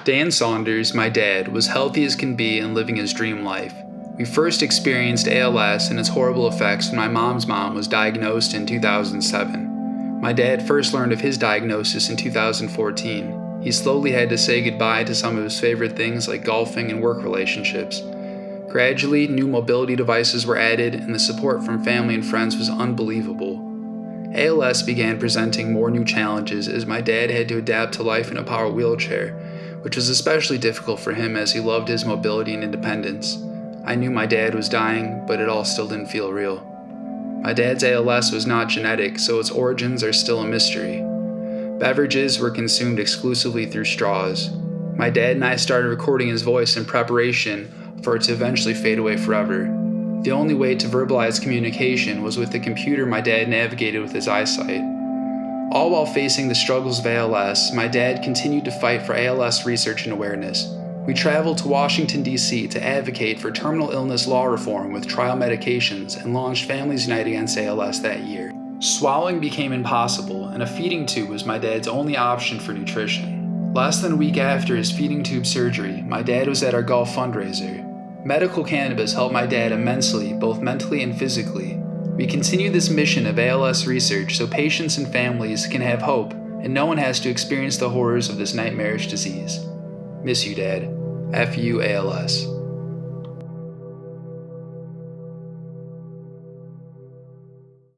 Dan Saunders, my dad, was healthy as can be and living his dream life. We first experienced ALS and its horrible effects when my mom's mom was diagnosed in 2007. My dad first learned of his diagnosis in 2014. He slowly had to say goodbye to some of his favorite things like golfing and work relationships. Gradually, new mobility devices were added, and the support from family and friends was unbelievable. ALS began presenting more new challenges as my dad had to adapt to life in a power wheelchair, which was especially difficult for him as he loved his mobility and independence. I knew my dad was dying, but it all still didn't feel real. My dad's ALS was not genetic, so its origins are still a mystery. Beverages were consumed exclusively through straws. My dad and I started recording his voice in preparation for it to eventually fade away forever. The only way to verbalize communication was with the computer my dad navigated with his eyesight. All while facing the struggles of ALS, my dad continued to fight for ALS research and awareness. We traveled to Washington, D.C. to advocate for terminal illness law reform with trial medications and launched Families Unite Against ALS that year. Swallowing became impossible, and a feeding tube was my dad's only option for nutrition. Less than a week after his feeding tube surgery, my dad was at our golf fundraiser. Medical cannabis helped my dad immensely, both mentally and physically. We continue this mission of ALS research so patients and families can have hope, and no one has to experience the horrors of this nightmarish disease. Miss you, Dad. F.U. ALS.